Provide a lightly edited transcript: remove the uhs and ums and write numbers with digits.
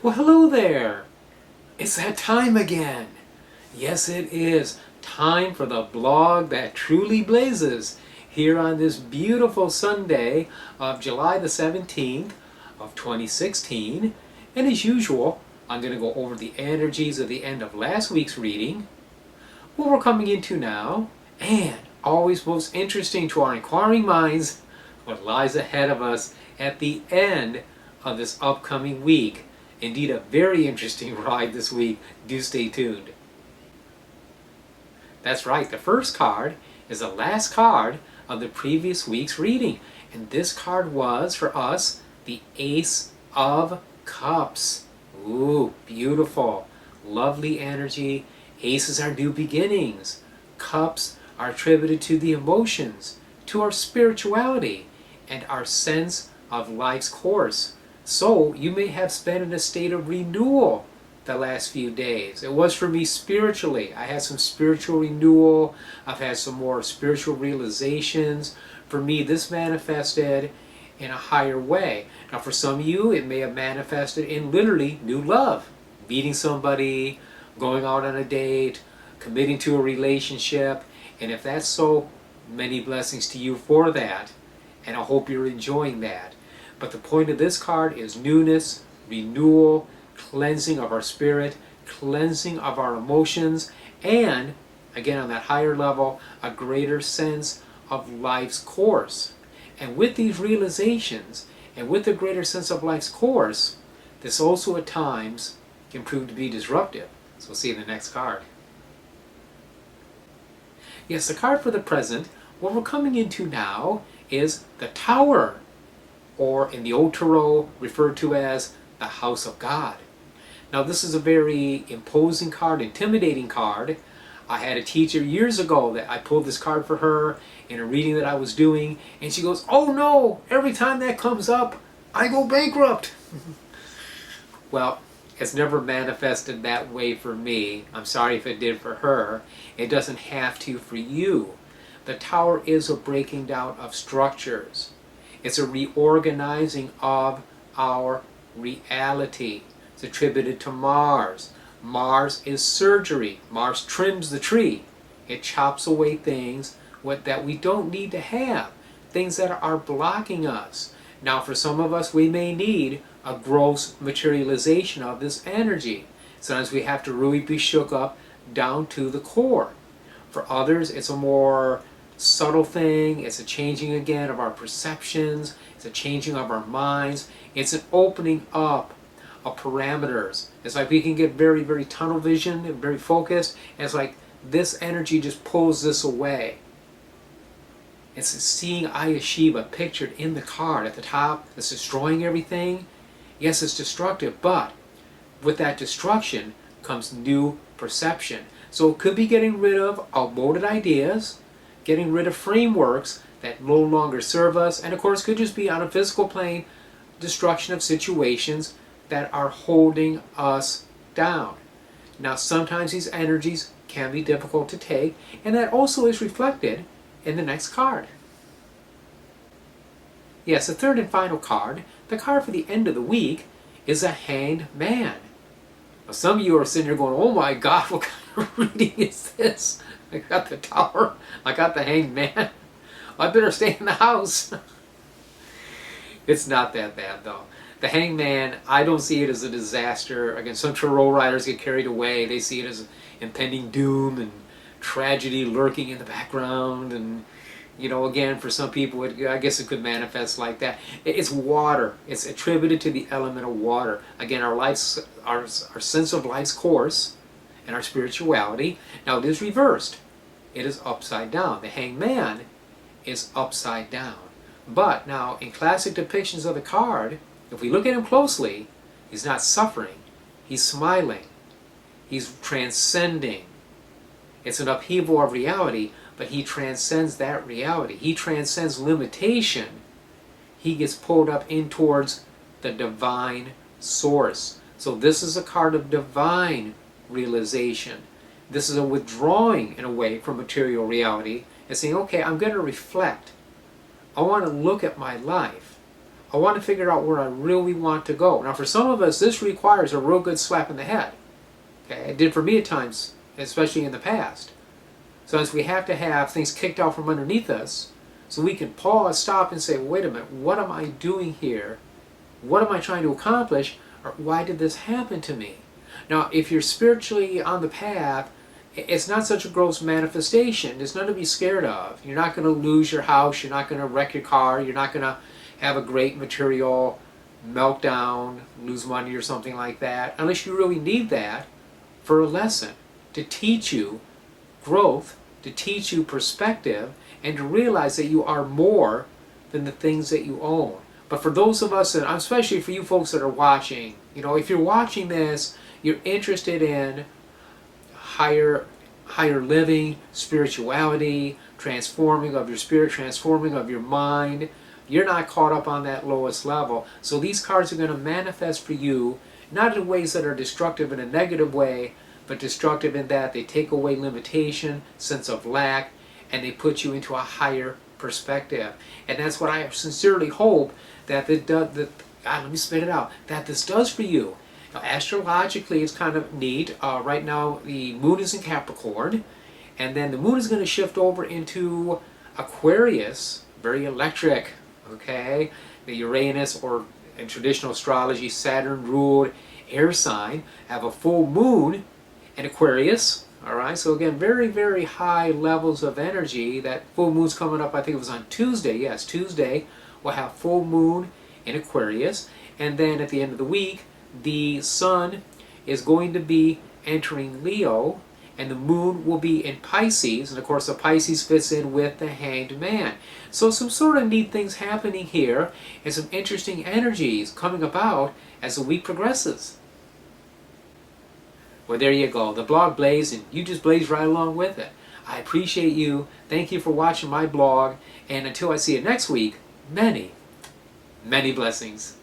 Well, hello there. It's that time again. Yes, it is time for the blog that truly blazes here on this beautiful Sunday of July the 17th of 2016. And as usual, I'm going to go over the energies of the end of last week's reading, what we're coming into now, and always most interesting to our inquiring minds, what lies ahead of us at the end of this upcoming week. Indeed, a very interesting ride this week. Do stay tuned. That's right, the first card is the last card of the previous week's reading. And this card was, for us, the Ace of Cups. Ooh, beautiful. Lovely energy. Aces are new beginnings. Cups are attributed to the emotions, to our spirituality, and our sense of life's course. So you may have spent in a state of renewal the last few days. It was for me spiritually. I had some spiritual renewal. I've had some more spiritual realizations. For me, this manifested in a higher way. Now for some of you, it may have manifested in literally new love. Meeting somebody, going out on a date, committing to a relationship. And if that's so, many blessings to you for that. And I hope you're enjoying that. But the point of this card is newness, renewal, cleansing of our spirit, cleansing of our emotions, and, again on that higher level, a greater sense of life's course. And with these realizations, and with a greater sense of life's course, this also at times can prove to be disruptive. So we'll see in the next card. Yes, the card for the present, what we're coming into now, is the Tower, or in the Old Tarot referred to as the House of God. Now this is a very imposing card, intimidating card. I had a teacher years ago that I pulled this card for her in a reading that I was doing, and she goes, "Oh no, every time that comes up, I go bankrupt." Well, it's never manifested that way for me. I'm sorry if it did for her. It doesn't have to for you. The Tower is a breaking down of structures. It's a reorganizing of our reality. It's attributed to Mars. Mars is surgery. Mars trims the tree. It chops away things that we don't need to have, things that are blocking us. Now for some of us, we may need a gross materialization of this energy. Sometimes we have to really be shook up down to the core. For others, it's a more subtle thing. It's a changing again of our perceptions. It's a changing of our minds. It's an opening up of parameters. It's like we can get very, very tunnel vision and very focused. And it's like this energy just pulls this away. It's seeing Aya Shiva pictured in the card at the top. It's destroying everything. Yes, it's destructive, but with that destruction comes new perception. So it could be getting rid of outmoded ideas, getting rid of frameworks that no longer serve us, and of course could just be on a physical plane, destruction of situations that are holding us down. Now sometimes these energies can be difficult to take, and that also is reflected in the next card. Yes, the third and final card, the card for the end of the week, is a Hanged Man. Now some of you are sitting there going, "Oh my God, what kind of reading is this? I got the Tower, I got the Hanged Man. I better stay in the house." It's not that bad though. The Hanged Man, I don't see it as a disaster. Again, some tarot writers get carried away. They see it as impending doom and tragedy lurking in the background. And, you know, again, for some people, I guess it could manifest like that. It's water. It's attributed to the element of water. Again, our sense of life's course and our spirituality. Now it is reversed. It is upside down. The Hanged Man is upside down. But now, in classic depictions of the card, if we look at him closely, he's not suffering. He's smiling. He's transcending. It's an upheaval of reality, but he transcends that reality. He transcends limitation. He gets pulled up in towards the divine source. So this is a card of divine realization. This is a withdrawing, in a way, from material reality and saying, okay, I'm going to reflect. I want to look at my life. I want to figure out where I really want to go. Now for some of us, this requires a real good slap in the head. Okay, it did for me at times, especially in the past. Sometimes we have to have things kicked out from underneath us so we can pause, stop, and say, wait a minute, what am I doing here? What am I trying to accomplish? Or why did this happen to me? Now, if you're spiritually on the path, it's not such a gross manifestation. There's nothing to be scared of. You're not going to lose your house. You're not going to wreck your car. You're not going to have a great material meltdown, lose money or something like that, unless you really need that for a lesson, to teach you growth, to teach you perspective, and to realize that you are more than the things that you own. But for those of us, and especially for you folks that are watching, if you're watching this, you're interested in higher living, spirituality, transforming of your spirit, transforming of your mind. You're not caught up on that lowest level. So these cards are going to manifest for you, not in ways that are destructive in a negative way, but destructive in that they take away limitation, sense of lack, and they put you into a higher perspective. And that's what I sincerely hope that let me spit it out, that this does for you. Now, astrologically, it's kind of neat. Right now, the moon is in Capricorn, and then the moon is going to shift over into Aquarius, very electric, okay? The Uranus, or in traditional astrology, Saturn-ruled air sign, have a full moon in Aquarius, all right? So again, very, very high levels of energy. That full moon's coming up, I think it was on Tuesday. Yes, Tuesday, we'll have full moon in Aquarius, and then at the end of the week, the sun is going to be entering Leo, and the moon will be in Pisces, and of course the Pisces fits in with the Hanged Man. So some sort of neat things happening here, and some interesting energies coming about as the week progresses. Well, there you go. The blog blazed, and you just blaze right along with it. I appreciate you. Thank you for watching my blog, and until I see you next week, many, many blessings.